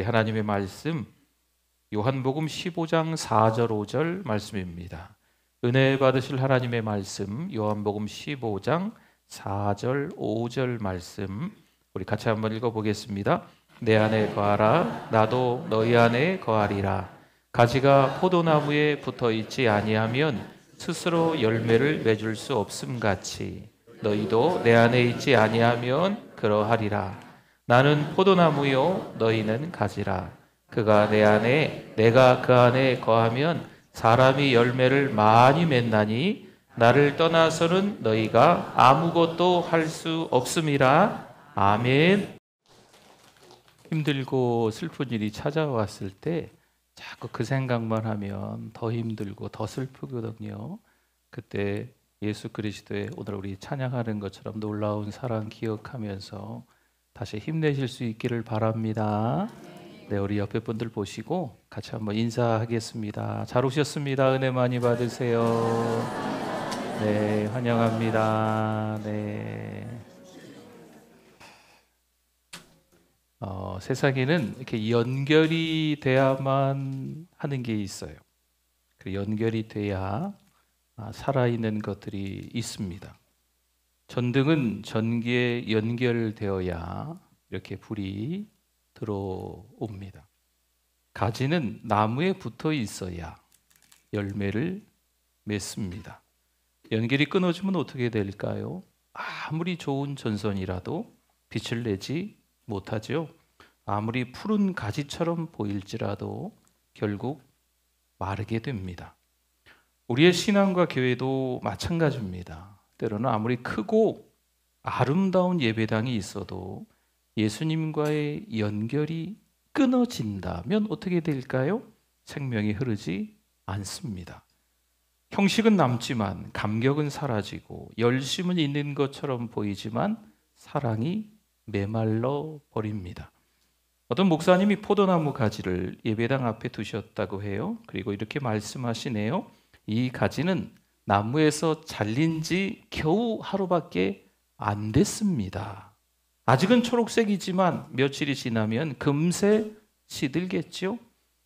우리 하나님의 말씀 요한복음 15장 4절 5절 말씀입니다. 은혜 받으실 하나님의 말씀 요한복음 15장 4절 5절 말씀 우리 같이 한번 읽어보겠습니다. 내 안에 거하라 나도 너희 안에 거하리라. 가지가 포도나무에 붙어있지 아니하면 스스로 열매를 맺을 수 없음같이 너희도 내 안에 있지 아니하면 그러하리라. 나는 포도나무요 너희는 가지라. 그가 내 안에 내가 그 안에 거하면 사람이 열매를 많이 맺나니 나를 떠나서는 너희가 아무것도 할 수 없음이라. 아멘. 힘들고 슬픈 일이 찾아왔을 때 자꾸 그 생각만 하면 더 힘들고 더 슬프거든요. 그때 예수 그리스도의 오늘 우리 찬양하는 것처럼 놀라운 사랑 기억하면서 다시 힘내실 수 있기를 바랍니다. 네, 우리 옆에 분들 보시고 같이 한번 인사하겠습니다. 잘 오셨습니다. 은혜 많이 받으세요. 네, 환영합니다. 네. 세상에는 이렇게 연결이 돼야만 하는 게 있어요. 그 연결이 돼야 살아있는 것들이 있습니다. 전등은 전기에 연결되어야 이렇게 불이 들어옵니다. 가지는 나무에 붙어 있어야 열매를 맺습니다. 연결이 끊어지면 어떻게 될까요? 아무리 좋은 전선이라도 빛을 내지 못하죠. 아무리 푸른 가지처럼 보일지라도 결국 마르게 됩니다. 우리의 신앙과 교회도 마찬가지입니다. 때로는 아무리 크고 아름다운 예배당이 있어도 예수님과의 연결이 끊어진다면 어떻게 될까요? 생명이 흐르지 않습니다. 형식은 남지만 감격은 사라지고 열심은 있는 것처럼 보이지만 사랑이 메말라 버립니다. 어떤 목사님이 포도나무 가지를 예배당 앞에 두셨다고 해요. 그리고 이렇게 말씀하시네요. 이 가지는 나무에서 잘린 지 겨우 하루밖에 안 됐습니다. 아직은 초록색이지만 며칠이 지나면 금세 시들겠죠.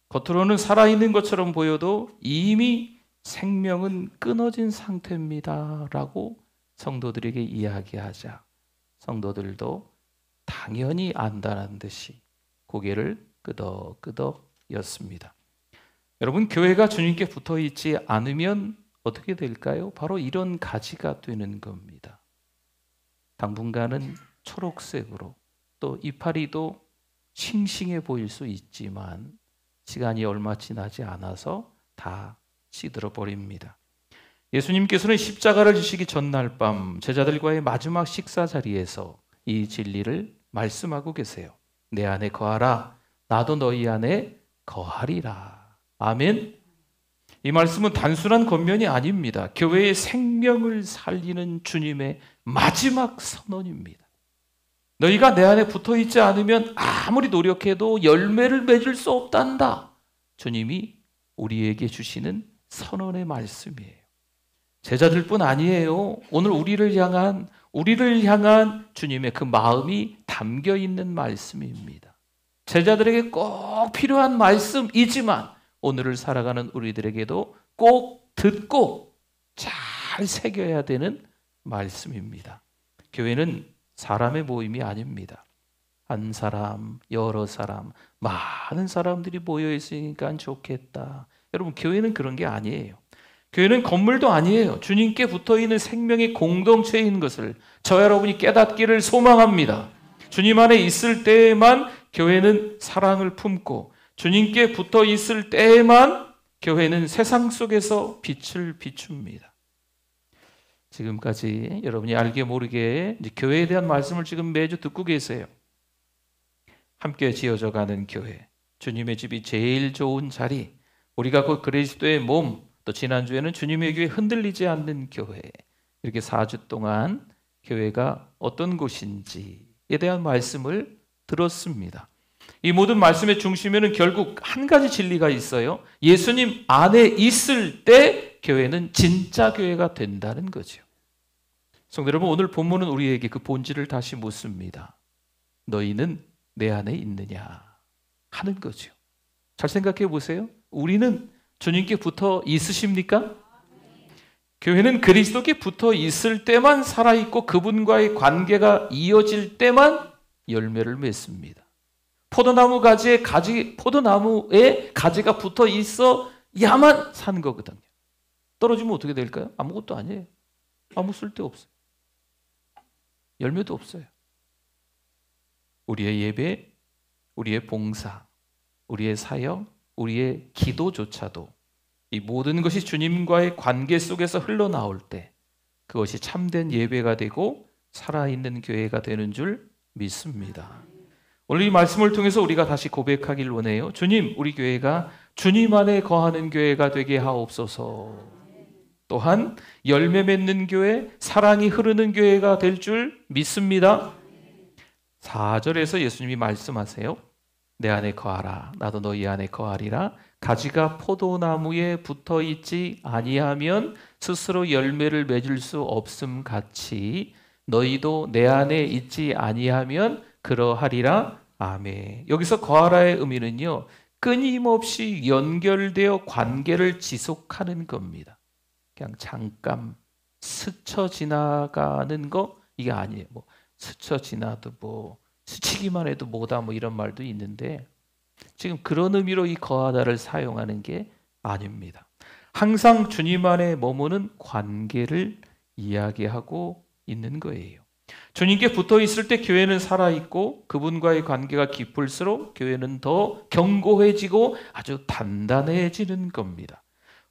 겉으로는 살아있는 것처럼 보여도 이미 생명은 끊어진 상태입니다 라고 성도들에게 이야기하자 성도들도 당연히 안다는 듯이 고개를 끄덕끄덕 였습니다. 여러분, 교회가 주님께 붙어있지 않으면 어떻게 될까요? 바로 이런 가지가 되는 겁니다. 당분간은 초록색으로 또 이파리도 싱싱해 보일 수 있지만 시간이 얼마 지나지 않아서 다 시들어 버립니다. 예수님께서는 십자가를 지시기 전날 밤 제자들과의 마지막 식사 자리에서 이 진리를 말씀하고 계세요. 내 안에 거하라 나도 너희 안에 거하리라. 아멘. 이 말씀은 단순한 권면이 아닙니다. 교회의 생명을 살리는 주님의 마지막 선언입니다. 너희가 내 안에 붙어있지 않으면 아무리 노력해도 열매를 맺을 수 없단다. 주님이 우리에게 주시는 선언의 말씀이에요. 제자들뿐 아니에요. 오늘 우리를 향한 주님의 그 마음이 담겨 있는 말씀입니다. 제자들에게 꼭 필요한 말씀이지만 오늘을 살아가는 우리들에게도 꼭 듣고 잘 새겨야 되는 말씀입니다. 교회는 사람의 모임이 아닙니다. 한 사람, 여러 사람, 많은 사람들이 모여 있으니까 좋겠다. 여러분, 교회는 그런 게 아니에요. 교회는 건물도 아니에요. 주님께 붙어있는 생명의 공동체인 것을 저 여러분이 깨닫기를 소망합니다. 주님 안에 있을 때에만 교회는 사랑을 품고 주님께 붙어 있을 때에만 교회는 세상 속에서 빛을 비춥니다. 지금까지 여러분이 알게 모르게 교회에 대한 말씀을 지금 매주 듣고 계세요. 함께 지어져가는 교회, 주님의 집이 제일 좋은 자리, 우리가 그 그리스도의 몸, 또 지난주에는 주님의 교회 흔들리지 않는 교회, 이렇게 4주 동안 교회가 어떤 곳인지에 대한 말씀을 들었습니다. 이 모든 말씀의 중심에는 결국 한 가지 진리가 있어요. 예수님 안에 있을 때 교회는 진짜 교회가 된다는 거죠. 성도 여러분, 오늘 본문은 우리에게 그 본질을 다시 묻습니다. 너희는 내 안에 있느냐? 하는 거죠. 잘 생각해 보세요. 우리는 주님께 붙어 있으십니까? 교회는 그리스도께 붙어 있을 때만 살아있고 그분과의 관계가 이어질 때만 열매를 맺습니다. 포도나무에 가지가 붙어 있어야만 사는 거거든요. 떨어지면 어떻게 될까요? 아무것도 아니에요. 아무 쓸데 없어요. 열매도 없어요. 우리의 예배, 우리의 봉사, 우리의 사역, 우리의 기도조차도 이 모든 것이 주님과의 관계 속에서 흘러나올 때 그것이 참된 예배가 되고 살아있는 교회가 되는 줄 믿습니다. 오늘 이 말씀을 통해서 우리가 다시 고백하길 원해요. 주님, 우리 교회가 주님 안에 거하는 교회가 되게 하옵소서. 또한 열매 맺는 교회, 사랑이 흐르는 교회가 될 줄 믿습니다. 4절에서 예수님이 말씀하세요. 내 안에 거하라. 나도 너희 안에 거하리라. 가지가 포도나무에 붙어 있지 아니하면 스스로 열매를 맺을 수 없음 같이 너희도 내 안에 있지 아니하면 그러하리라. 아멘. 여기서 거하라의 의미는요, 끊임없이 연결되어 관계를 지속하는 겁니다. 그냥 잠깐 스쳐 지나가는 거 이게 아니에요. 뭐 스쳐 지나도 뭐 스치기만 해도 뭐다 뭐 이런 말도 있는데 지금 그런 의미로 이 거하다를 사용하는 게 아닙니다. 항상 주님 안에 머무는 관계를 이야기하고 있는 거예요. 주님께 붙어 있을 때 교회는 살아있고 그분과의 관계가 깊을수록 교회는 더 견고해지고 아주 단단해지는 겁니다.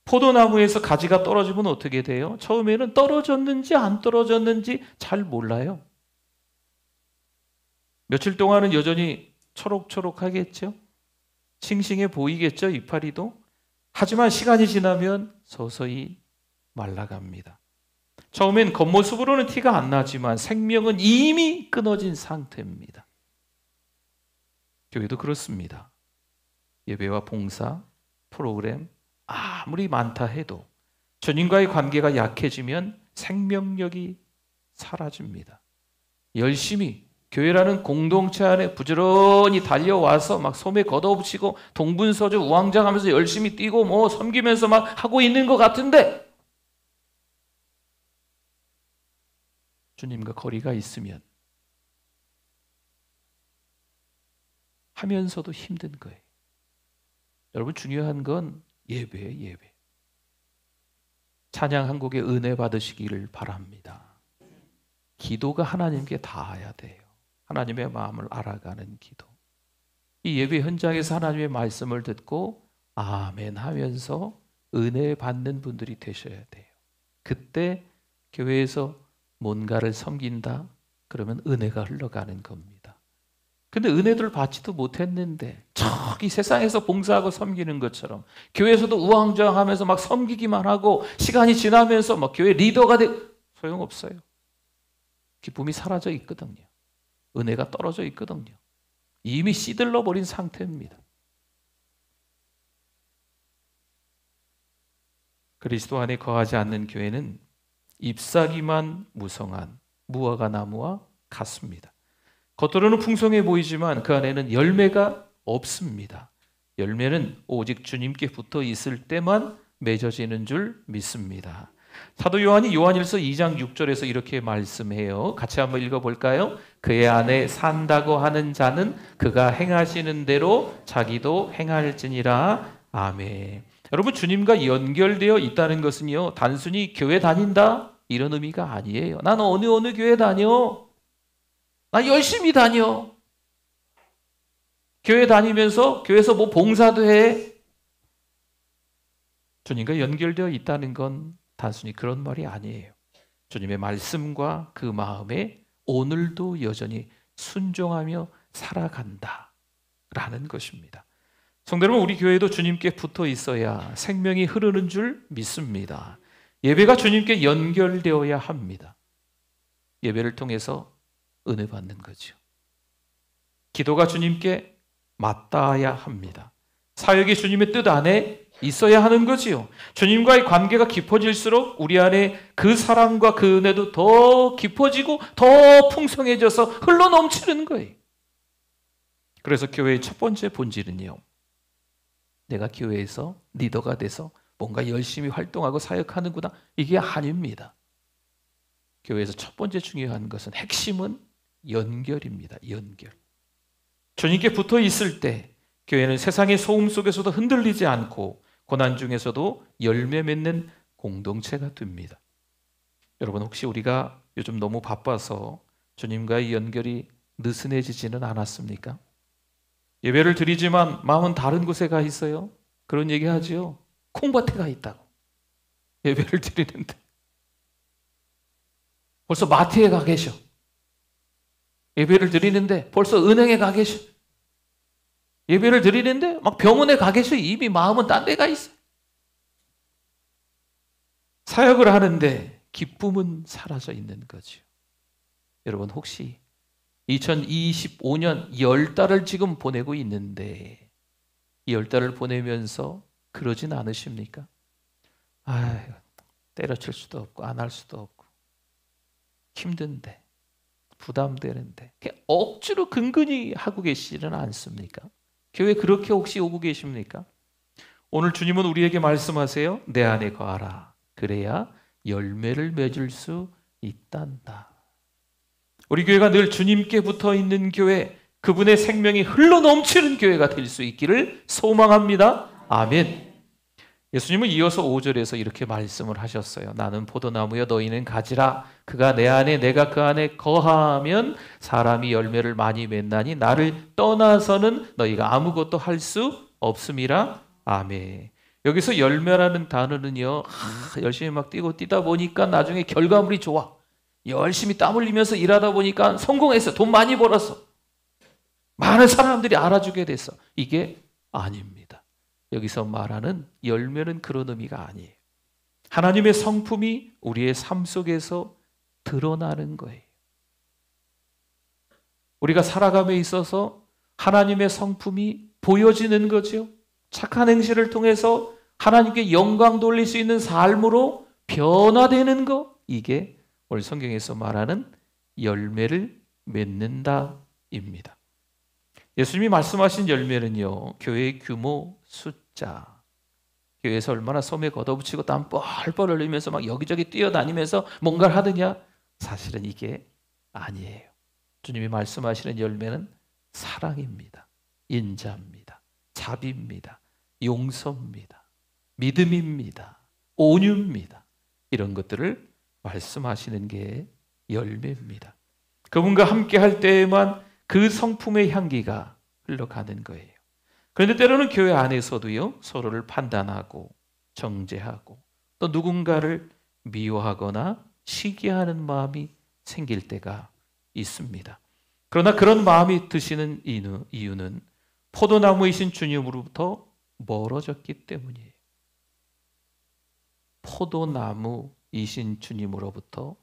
포도나무에서 가지가 떨어지면 어떻게 돼요? 처음에는 떨어졌는지 안 떨어졌는지 잘 몰라요. 며칠 동안은 여전히 초록초록하겠죠? 싱싱해 보이겠죠? 이파리도? 하지만 시간이 지나면 서서히 말라갑니다. 처음엔 겉모습으로는 티가 안 나지만 생명은 이미 끊어진 상태입니다. 교회도 그렇습니다. 예배와 봉사, 프로그램 아무리 많다 해도 주님과의 관계가 약해지면 생명력이 사라집니다. 열심히 교회라는 공동체 안에 부지런히 달려와서 막 소매 걷어붙이고 동분서주 우왕좌왕하면서 열심히 뛰고 뭐 섬기면서 막 하고 있는 것 같은데 주님과 거리가 있으면 하면서도 힘든 거예요. 여러분 중요한 건 예배예요, 예배. 찬양 한 곡에 은혜 받으시기를 바랍니다. 기도가 하나님께 닿아야 돼요. 하나님의 마음을 알아가는 기도. 이 예배 현장에서 하나님의 말씀을 듣고 아멘 하면서 은혜 받는 분들이 되셔야 돼요. 그때 교회에서 뭔가를 섬긴다? 그러면 은혜가 흘러가는 겁니다. 근데 은혜를 받지도 못했는데 저기 세상에서 봉사하고 섬기는 것처럼 교회에서도 우왕좌왕하면서 막 섬기기만 하고 시간이 지나면서 막 교회 리더가 소용없어요. 기쁨이 사라져 있거든요. 은혜가 떨어져 있거든요. 이미 씨들러 버린 상태입니다. 그리스도 안에 거하지 않는 교회는 잎사귀만 무성한 무화과 나무와 같습니다. 겉으로는 풍성해 보이지만 그 안에는 열매가 없습니다. 열매는 오직 주님께 붙어 있을 때만 맺어지는 줄 믿습니다. 사도 요한이 요한일서 2장 6절에서 이렇게 말씀해요. 같이 한번 읽어볼까요? 그의 안에 산다고 하는 자는 그가 행하시는 대로 자기도 행할지니라. 아멘. 여러분 주님과 연결되어 있다는 것은요 단순히 교회 다닌다 이런 의미가 아니에요. 난 어느 교회 다녀. 나 열심히 다녀. 교회 다니면서 교회에서 뭐 봉사도 해. 주님과 연결되어 있다는 건 단순히 그런 말이 아니에요. 주님의 말씀과 그 마음에 오늘도 여전히 순종하며 살아간다 라는 것입니다. 성도 여러분, 우리 교회도 주님께 붙어 있어야 생명이 흐르는 줄 믿습니다. 예배가 주님께 연결되어야 합니다. 예배를 통해서 은혜 받는 거죠. 기도가 주님께 맞닿아야 합니다. 사역이 주님의 뜻 안에 있어야 하는 거지요. 주님과의 관계가 깊어질수록 우리 안에 그 사랑과 그 은혜도 더 깊어지고 더 풍성해져서 흘러넘치는 거예요. 그래서 교회의 첫 번째 본질은요, 내가 교회에서 리더가 돼서 뭔가 열심히 활동하고 사역하는구나, 이게 아닙니다. 교회에서 첫 번째 중요한 것은, 핵심은 연결입니다. 연결. 주님께 붙어 있을 때 교회는 세상의 소음 속에서도 흔들리지 않고 고난 중에서도 열매 맺는 공동체가 됩니다. 여러분, 혹시 우리가 요즘 너무 바빠서 주님과의 연결이 느슨해지지는 않았습니까? 예배를 드리지만 마음은 다른 곳에 가 있어요. 그런 얘기 하지요. 콩밭에 가 있다고. 예배를 드리는데 벌써 마트에 가 계셔. 예배를 드리는데 벌써 은행에 가 계셔. 예배를 드리는데 막 병원에 가 계셔. 이미 마음은 딴 데 가 있어. 사역을 하는데 기쁨은 사라져 있는 거죠. 여러분, 혹시 2025년 10달을 지금 보내고 있는데 10달을 보내면서 그러진 않으십니까? 아유, 때려칠 수도 없고 안 할 수도 없고 힘든데 부담되는데 억지로 근근히 하고 계시지는 않습니까? 교회 그렇게 혹시 오고 계십니까? 오늘 주님은 우리에게 말씀하세요. 내 안에 거하라. 그래야 열매를 맺을 수 있단다. 우리 교회가 늘 주님께 붙어 있는 교회, 그분의 생명이 흘러 넘치는 교회가 될 수 있기를 소망합니다. 아멘. 예수님은 이어서 5절에서 이렇게 말씀을 하셨어요. 나는 포도나무여 너희는 가지라. 그가 내 안에 내가 그 안에 거하면 사람이 열매를 많이 맺나니 나를 떠나서는 너희가 아무것도 할 수 없음이라. 아멘. 여기서 열매라는 단어는요, 열심히 막 뛰다 보니까 나중에 결과물이 좋아. 열심히 땀 흘리면서 일하다 보니까 성공했어. 돈 많이 벌었어. 많은 사람들이 알아주게 됐어. 이게 아닙니다. 여기서 말하는 열매는 그런 의미가 아니에요. 하나님의 성품이 우리의 삶 속에서 드러나는 거예요. 우리가 살아감에 있어서 하나님의 성품이 보여지는 거죠. 착한 행실을 통해서 하나님께 영광 돌릴 수 있는 삶으로 변화되는 거, 이게 오늘 성경에서 말하는 열매를 맺는다입니다. 예수님이 말씀하신 열매는요, 교회의 규모, 숫자, 교회에서 얼마나 소매 걷어붙이고 땀 뻘뻘 흘리면서 막 여기저기 뛰어다니면서 뭔가를 하느냐, 사실은 이게 아니에요. 주님이 말씀하시는 열매는 사랑입니다. 인자입니다. 자비입니다. 용서입니다. 믿음입니다. 온유입니다. 이런 것들을 말씀하시는 게 열매입니다. 그분과 함께 할 때에만 그 성품의 향기가 흘러가는 거예요. 그런데 때로는 교회 안에서도요, 서로를 판단하고 정죄하고 또 누군가를 미워하거나 시기하는 마음이 생길 때가 있습니다. 그러나 그런 마음이 드시는 이유는 포도나무이신 주님으로부터 멀어졌기 때문이에요. 포도나무이신 주님으로부터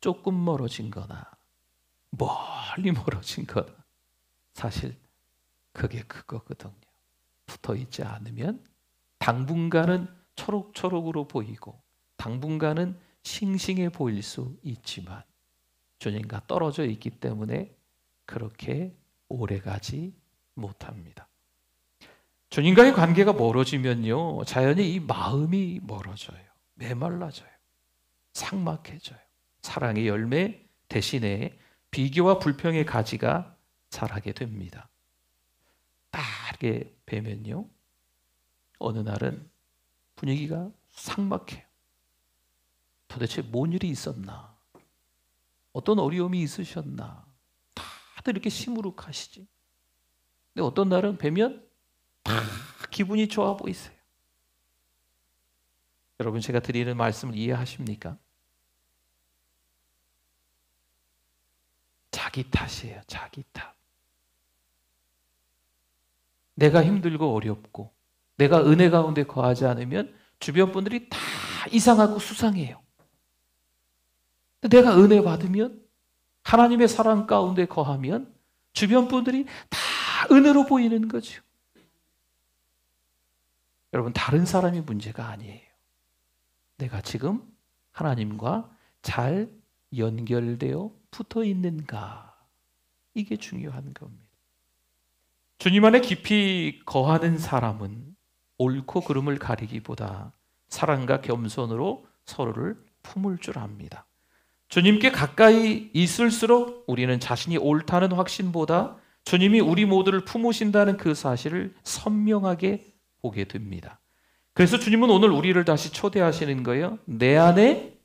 조금 멀어진 거나 멀리 멀어진 거나 사실 그게 그거거든요. 붙어 있지 않으면 당분간은 초록초록으로 보이고 당분간은 싱싱해 보일 수 있지만 주님과 떨어져 있기 때문에 그렇게 오래가지 못합니다. 주님과의 관계가 멀어지면요, 자연히 이 마음이 멀어져요. 메말라져요. 삭막해져요. 사랑의 열매 대신에 비교와 불평의 가지가 자라게 됩니다. 빠르게 뵈면요, 어느 날은 분위기가 삭막해요. 도대체 뭔 일이 있었나? 어떤 어려움이 있으셨나? 다들 이렇게 시무룩하시지. 근데 어떤 날은 뵈면 다 기분이 좋아 보이세요. 여러분, 제가 드리는 말씀을 이해하십니까? 자기 탓이에요. 자기 탓. 내가 힘들고 어렵고 내가 은혜 가운데 거하지 않으면 주변 분들이 다 이상하고 수상해요. 내가 은혜 받으면, 하나님의 사랑 가운데 거하면 주변 분들이 다 은혜로 보이는 거죠. 여러분, 다른 사람이 문제가 아니에요. 내가 지금 하나님과 잘 연결되어 붙어 있는가, 이게 중요한 겁니다. 주님 안에 깊이 거하는 사람은 옳고 그름을 가리기보다 사랑과 겸손으로 서로를 품을 줄 압니다. 주님께 가까이 있을수록 우리는 자신이 옳다는 확신보다 주님이 우리 모두를 품으신다는 그 사실을 선명하게 보게 됩니다. 그래서 주님은 오늘 우리를 다시 초대하시는 거예요. 내 안에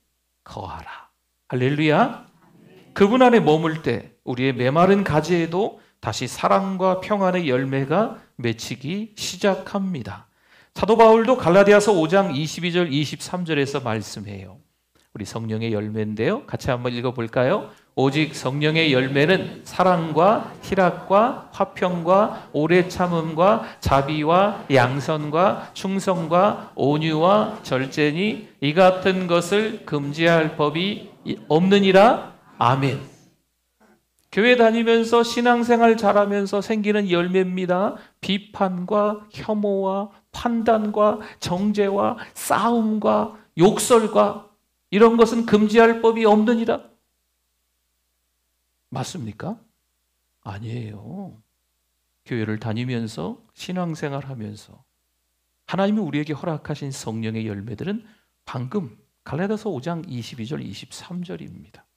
거하라. 할렐루야. 그분 안에 머물 때 우리의 메마른 가지에도 다시 사랑과 평안의 열매가 맺히기 시작합니다. 사도 바울도 갈라디아서 5장 22절 23절에서 말씀해요. 우리 성령의 열매인데요. 같이 한번 읽어볼까요? 오직 성령의 열매는 사랑과 희락과 화평과 오래 참음과 자비와 양선과 충성과 온유와 절제니 이 같은 것을 금지할 법이 없느니라. 아멘. 교회 다니면서 신앙생활 잘하면서 생기는 열매입니다. 비판과 혐오와 판단과 정죄와 싸움과 욕설과 이런 것은 금지할 법이 없느니라. 맞습니까? 아니에요. 교회를 다니면서 신앙생활 하면서 하나님이 우리에게 허락하신 성령의 열매들은 방금 갈라디아서 5장 22절 23절입니다.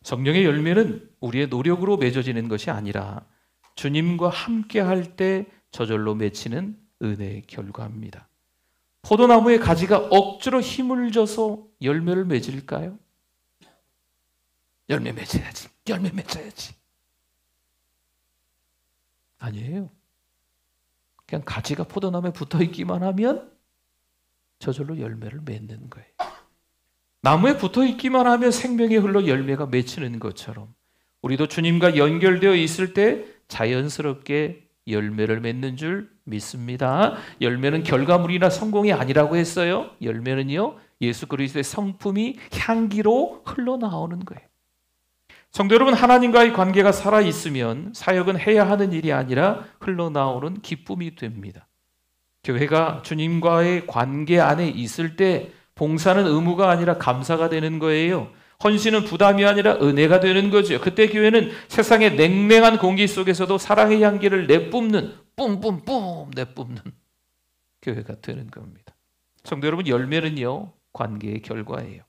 성령의 열매는 우리의 노력으로 맺어지는 것이 아니라 주님과 함께 할 때 저절로 맺히는 은혜의 결과입니다. 포도나무의 가지가 억지로 힘을 줘서 열매를 맺을까요? 열매 맺어야지. 열매 맺어야지. 아니에요. 그냥 가지가 포도나무에 붙어 있기만 하면 저절로 열매를 맺는 거예요. 나무에 붙어 있기만 하면 생명이 흘러 열매가 맺히는 것처럼 우리도 주님과 연결되어 있을 때 자연스럽게 열매를 맺는 줄 믿습니다. 열매는 결과물이나 성공이 아니라고 했어요. 열매는요, 예수 그리스도의 성품이 향기로 흘러나오는 거예요. 성도 여러분, 하나님과의 관계가 살아있으면 사역은 해야 하는 일이 아니라 흘러나오는 기쁨이 됩니다. 교회가 주님과의 관계 안에 있을 때 봉사는 의무가 아니라 감사가 되는 거예요. 헌신은 부담이 아니라 은혜가 되는 거죠. 그때 교회는 세상의 냉랭한 공기 속에서도 사랑의 향기를 내뿜는, 뿜뿜뿜 내뿜는 교회가 되는 겁니다. 성도 여러분, 열매는요, 관계의 결과예요.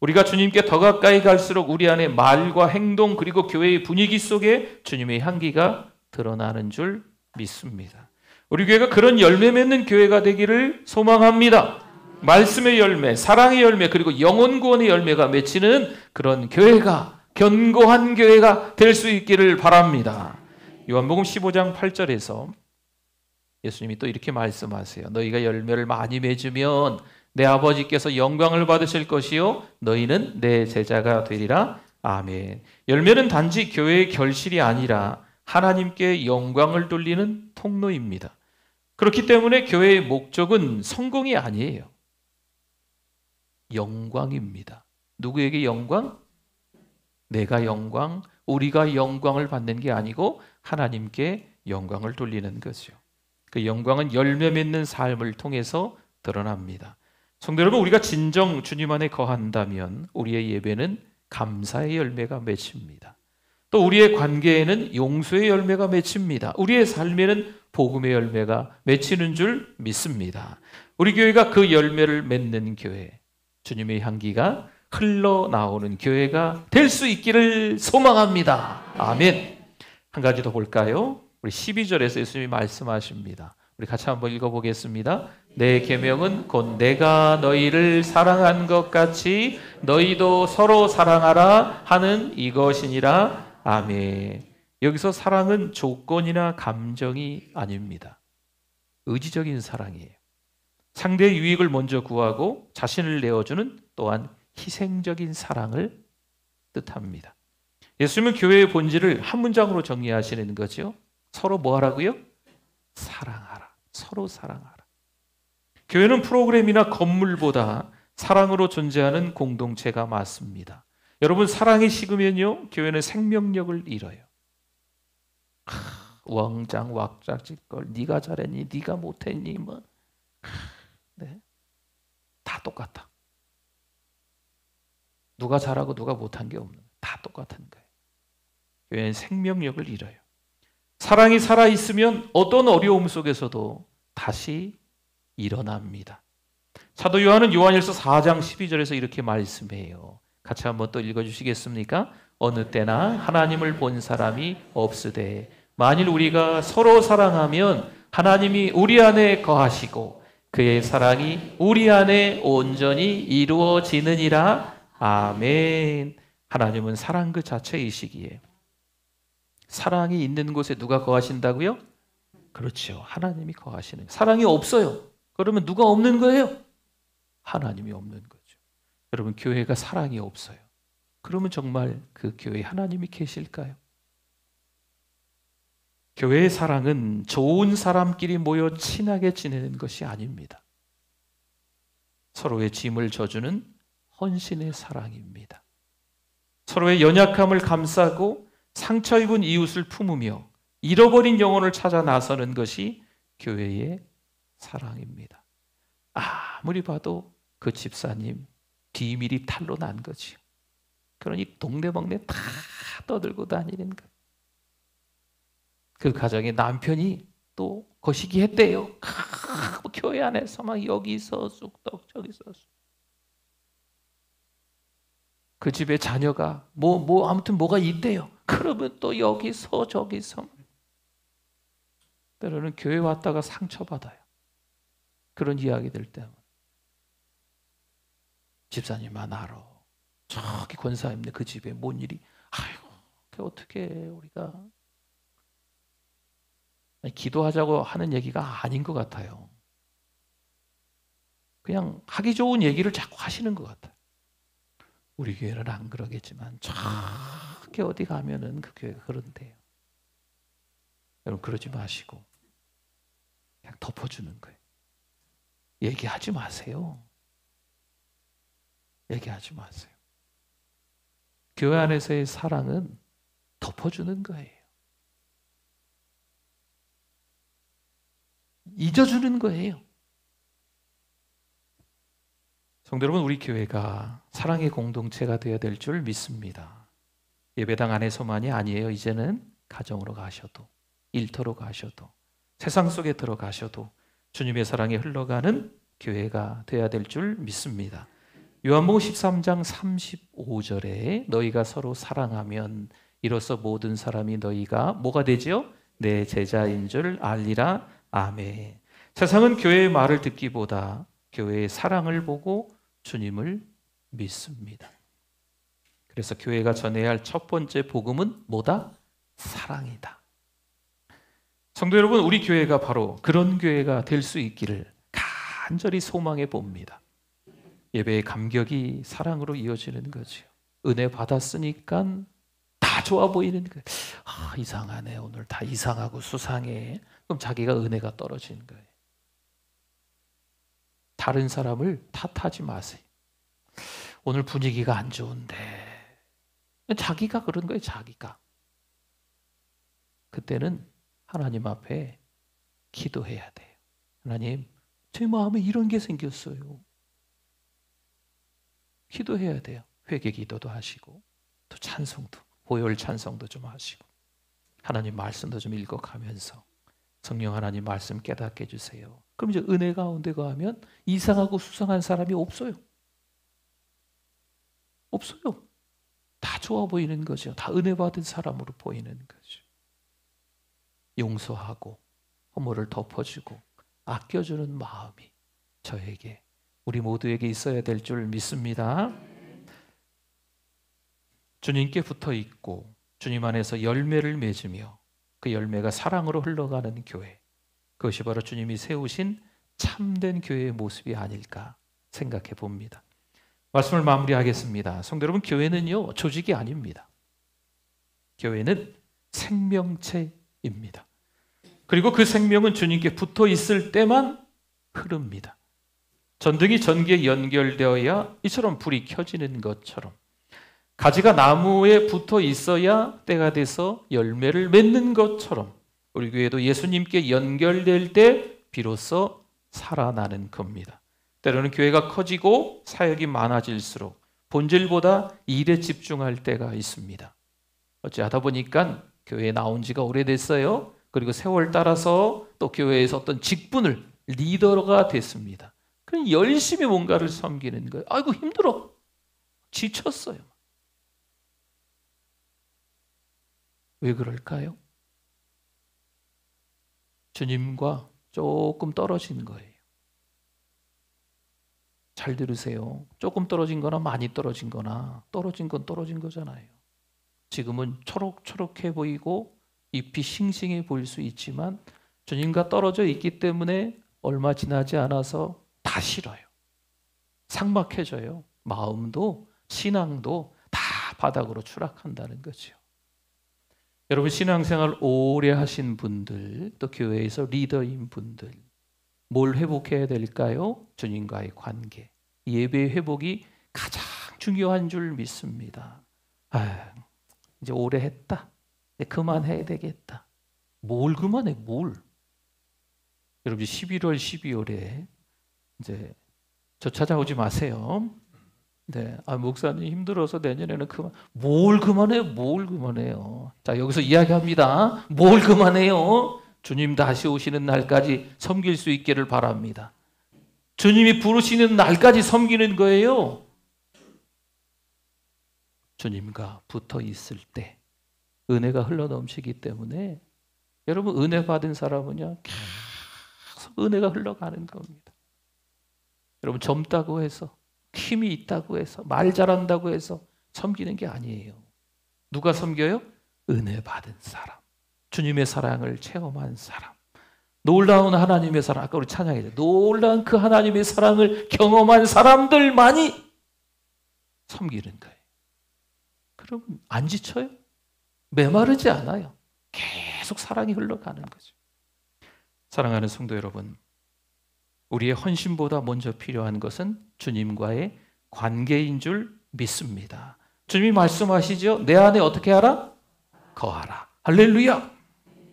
우리가 주님께 더 가까이 갈수록 우리 안에 말과 행동 그리고 교회의 분위기 속에 주님의 향기가 드러나는 줄 믿습니다. 우리 교회가 그런 열매 맺는 교회가 되기를 소망합니다. 말씀의 열매, 사랑의 열매, 그리고 영혼 구원의 열매가 맺히는 그런 교회가, 견고한 교회가 될 수 있기를 바랍니다. 요한복음 15장 8절에서 예수님이 또 이렇게 말씀하세요. 너희가 열매를 많이 맺으면 내 아버지께서 영광을 받으실 것이요 너희는 내 제자가 되리라. 아멘. 열매는 단지 교회의 결실이 아니라 하나님께 영광을 돌리는 통로입니다. 그렇기 때문에 교회의 목적은 성공이 아니에요. 영광입니다. 누구에게 영광? 내가 영광, 우리가 영광을 받는 게 아니고 하나님께 영광을 돌리는 거죠. 그 영광은 열매 맺는 삶을 통해서 드러납니다. 성도 여러분, 우리가 진정 주님 안에 거한다면 우리의 예배는 감사의 열매가 맺힙니다. 또 우리의 관계에는 용서의 열매가 맺힙니다. 우리의 삶에는 복음의 열매가 맺히는 줄 믿습니다. 우리 교회가 그 열매를 맺는 교회, 주님의 향기가 흘러나오는 교회가 될 수 있기를 소망합니다. 아멘. 한 가지 더 볼까요? 우리 12절에서 예수님이 말씀하십니다. 우리 같이 한번 읽어보겠습니다. 내 계명은 곧 내가 너희를 사랑한 것 같이 너희도 서로 사랑하라 하는 이것이니라. 아멘. 여기서 사랑은 조건이나 감정이 아닙니다. 의지적인 사랑이에요. 상대의 유익을 먼저 구하고 자신을 내어주는 또한 희생적인 사랑을 뜻합니다. 예수님은 교회의 본질을 한 문장으로 정리하시는 거죠. 서로 뭐 하라고요? 사랑하라. 서로 사랑하라. 교회는 프로그램이나 건물보다 사랑으로 존재하는 공동체가 맞습니다. 여러분, 사랑이 식으면요, 교회는 생명력을 잃어요. 왕장 왁자지껄, 네가 잘했니, 네가 못했니, 뭐, 네, 다 똑같아. 누가 잘하고 누가 못한 게 없는, 다 똑같은 거예요. 교회는 생명력을 잃어요. 사랑이 살아있으면 어떤 어려움 속에서도 다시 일어납니다. 사도 요한은 요한일서 4장 12절에서 이렇게 말씀해요. 같이 한번 또 읽어주시겠습니까? 어느 때나 하나님을 본 사람이 없으되 만일 우리가 서로 사랑하면 하나님이 우리 안에 거하시고 그의 사랑이 우리 안에 온전히 이루어지느니라. 아멘. 하나님은 사랑 그 자체이시기에 사랑이 있는 곳에 누가 거하신다고요? 그렇죠. 하나님이 거하시는. 사랑이 없어요. 그러면 누가 없는 거예요? 하나님이 없는 거죠. 여러분, 교회가 사랑이 없어요. 그러면 정말 그 교회에 하나님이 계실까요? 교회의 사랑은 좋은 사람끼리 모여 친하게 지내는 것이 아닙니다. 서로의 짐을 져주는 헌신의 사랑입니다. 서로의 연약함을 감싸고 상처 입은 이웃을 품으며 잃어버린 영혼을 찾아 나서는 것이 교회의 사랑입니다. 아무리 봐도 그 집사님 비밀이 탄로 난 거지요. 그러니 동네방네 다 떠들고 다니는 것. 그 가정의 남편이 또 거시기 했대요. 교회 안에서 막 여기서 쑥떡 저기서 쑥. 그 집에 자녀가 아무튼 뭐가 있대요. 그러면 또 여기서 저기서. 때로는 교회 왔다가 상처받아요. 그런 이야기들 때문에. 집사님만 알아. 저기 권사님네 그 집에 뭔 일이. 아이고, 어떻게 우리가. 기도하자고 하는 얘기가 아닌 것 같아요. 그냥 하기 좋은 얘기를 자꾸 하시는 것 같아요. 우리 교회는 안 그러겠지만 저기 어디 가면은 그 교회가 그런데요. 여러분, 그러지 마시고 그냥 덮어주는 거예요. 얘기하지 마세요. 얘기하지 마세요. 교회 안에서의 사랑은 덮어주는 거예요. 잊어주는 거예요. 성도 여러분, 우리 교회가 사랑의 공동체가 되어야 될 줄 믿습니다. 예배당 안에서만이 아니에요. 이제는 가정으로 가셔도, 일터로 가셔도, 세상 속에 들어가셔도 주님의 사랑이 흘러가는 교회가 되어야 될 줄 믿습니다. 요한복음 13장 35절에 너희가 서로 사랑하면 이로써 모든 사람이 너희가 뭐가 되지요? 내 제자인 줄 알리라. 아멘. 세상은 교회의 말을 듣기보다 교회의 사랑을 보고 주님을 믿습니다. 그래서 교회가 전해야 할 첫 번째 복음은 뭐다? 사랑이다. 성도 여러분, 우리 교회가 바로 그런 교회가 될 수 있기를 간절히 소망해 봅니다. 예배의 감격이 사랑으로 이어지는 거죠. 은혜 받았으니까 다 좋아 보이는 거예요. 이상하네. 오늘 다 이상하고 수상해. 그럼 자기가 은혜가 떨어지는 거예요. 다른 사람을 탓하지 마세요. 오늘 분위기가 안 좋은데. 자기가 그런 거예요. 자기가. 그때는 하나님 앞에 기도해야 돼요. 하나님, 제 마음에 이런 게 생겼어요. 기도해야 돼요. 회개 기도도 하시고 또 찬송도, 보혈 찬송도 좀 하시고 하나님 말씀도 좀 읽어가면서 성령 하나님 말씀 깨닫게 해주세요. 그럼 이제 은혜 가운데 가면 이상하고 수상한 사람이 없어요. 없어요. 다 좋아 보이는 거죠. 다 은혜 받은 사람으로 보이는 거죠. 용서하고 허물을 덮어주고 아껴주는 마음이 저에게, 우리 모두에게 있어야 될 줄 믿습니다. 주님께 붙어 있고 주님 안에서 열매를 맺으며 그 열매가 사랑으로 흘러가는 교회, 그것이 바로 주님이 세우신 참된 교회의 모습이 아닐까 생각해 봅니다. 말씀을 마무리하겠습니다. 성도 여러분, 교회는요 조직이 아닙니다. 교회는 생명체입니다. 그리고 그 생명은 주님께 붙어 있을 때만 흐릅니다. 전등이 전기에 연결되어야 이처럼 불이 켜지는 것처럼 가지가 나무에 붙어 있어야 때가 돼서 열매를 맺는 것처럼 우리 교회도 예수님께 연결될 때 비로소 살아나는 겁니다. 때로는 교회가 커지고 사역이 많아질수록 본질보다 일에 집중할 때가 있습니다. 어찌하다 보니까 교회에 나온 지가 오래됐어요. 그리고 세월 따라서 또 교회에서 어떤 직분을 리더가 됐습니다. 그럼 열심히 뭔가를 섬기는 거예요. 아이고 힘들어. 지쳤어요. 왜 그럴까요? 주님과 조금 떨어진 거예요. 잘 들으세요. 조금 떨어진 거나 많이 떨어진 거나 떨어진 건 떨어진 거잖아요. 지금은 초록초록해 보이고 잎이 싱싱해 보일 수 있지만 주님과 떨어져 있기 때문에 얼마 지나지 않아서 다 싫어요. 삭막해져요. 마음도 신앙도 다 바닥으로 추락한다는 거죠. 여러분 신앙생활 오래 하신 분들, 또 교회에서 리더인 분들, 뭘 회복해야 될까요? 주님과의 관계. 예배 회복이 가장 중요한 줄 믿습니다. 이제 오래 했다. 이제 그만해야 되겠다. 뭘 그만해? 뭘? 여러분 11월, 12월에 이제 저 찾아오지 마세요. 네, 목사님 힘들어서 내년에는 뭘 그만해요? 뭘 그만해요? 자, 여기서 이야기합니다. 뭘 그만해요? 주님 다시 오시는 날까지 섬길 수 있기를 바랍니다. 주님이 부르시는 날까지 섬기는 거예요. 주님과 붙어 있을 때 은혜가 흘러넘치기 때문에 여러분 은혜 받은 사람은요 계속 은혜가 흘러가는 겁니다. 여러분 젊다고 해서 힘이 있다고 해서 말 잘한다고 해서 섬기는 게 아니에요. 누가 섬겨요? 은혜 받은 사람, 주님의 사랑을 체험한 사람, 놀라운 하나님의 사랑, 아까 우리 찬양했죠. 놀라운 그 하나님의 사랑을 경험한 사람들만이 섬기는 거예요. 그럼 안 지쳐요? 메마르지 않아요. 계속 사랑이 흘러가는 거죠. 사랑하는 성도 여러분, 우리의 헌신보다 먼저 필요한 것은 주님과의 관계인 줄 믿습니다. 주님이 말씀하시죠. 내 안에 어떻게 하라? 거하라. 할렐루야.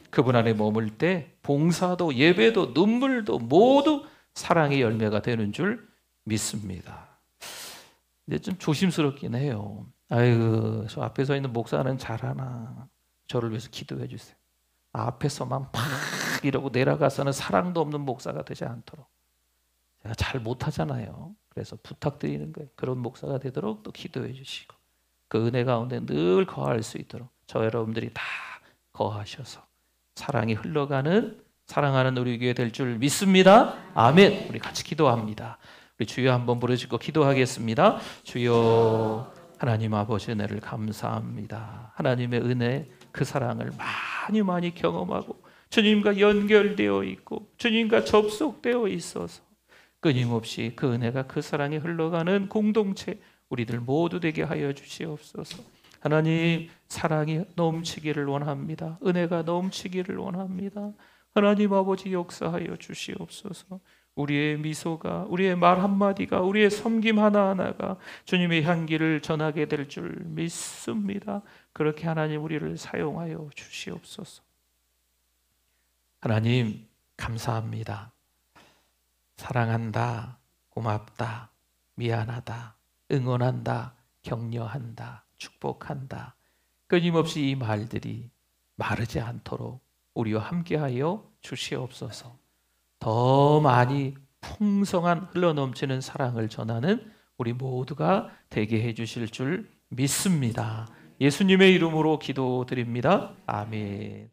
그분 안에 머물 때 봉사도 예배도 눈물도 모두 사랑의 열매가 되는 줄 믿습니다. 이제 좀 조심스럽긴 해요. 아이고, 저 앞에 서 있는 목사는 잘하나. 저를 위해서 기도해 주세요. 앞에서만 팍 이러고 내려가서는 사랑도 없는 목사가 되지 않도록. 제가 잘 못하잖아요. 그래서 부탁드리는 거예요. 그런 목사가 되도록 또 기도해 주시고 그 은혜 가운데 늘 거할 수 있도록 저 여러분들이 다 거하셔서 사랑이 흘러가는 사랑하는 우리 교회 될 줄 믿습니다. 아멘. 우리 같이 기도합니다. 우리 주여 한번 부르시고 기도하겠습니다. 주여 하나님 아버지 은혜를 감사합니다. 하나님의 은혜 그 사랑을 많이 많이 경험하고 주님과 연결되어 있고 주님과 접속되어 있어서 끊임없이 그 은혜가 그 사랑이 흘러가는 공동체 우리들 모두 되게 하여 주시옵소서. 하나님 사랑이 넘치기를 원합니다. 은혜가 넘치기를 원합니다. 하나님 아버지 역사하여 주시옵소서. 우리의 미소가 우리의 말 한마디가 우리의 섬김 하나하나가 주님의 향기를 전하게 될 줄 믿습니다. 그렇게 하나님 우리를 사용하여 주시옵소서. 하나님 감사합니다. 사랑한다, 고맙다, 미안하다, 응원한다, 격려한다, 축복한다. 끊임없이 이 말들이 마르지 않도록 우리와 함께하여 주시옵소서. 더 많이 풍성한 흘러넘치는 사랑을 전하는 우리 모두가 되게 해주실 줄 믿습니다. 예수님의 이름으로 기도드립니다. 아멘.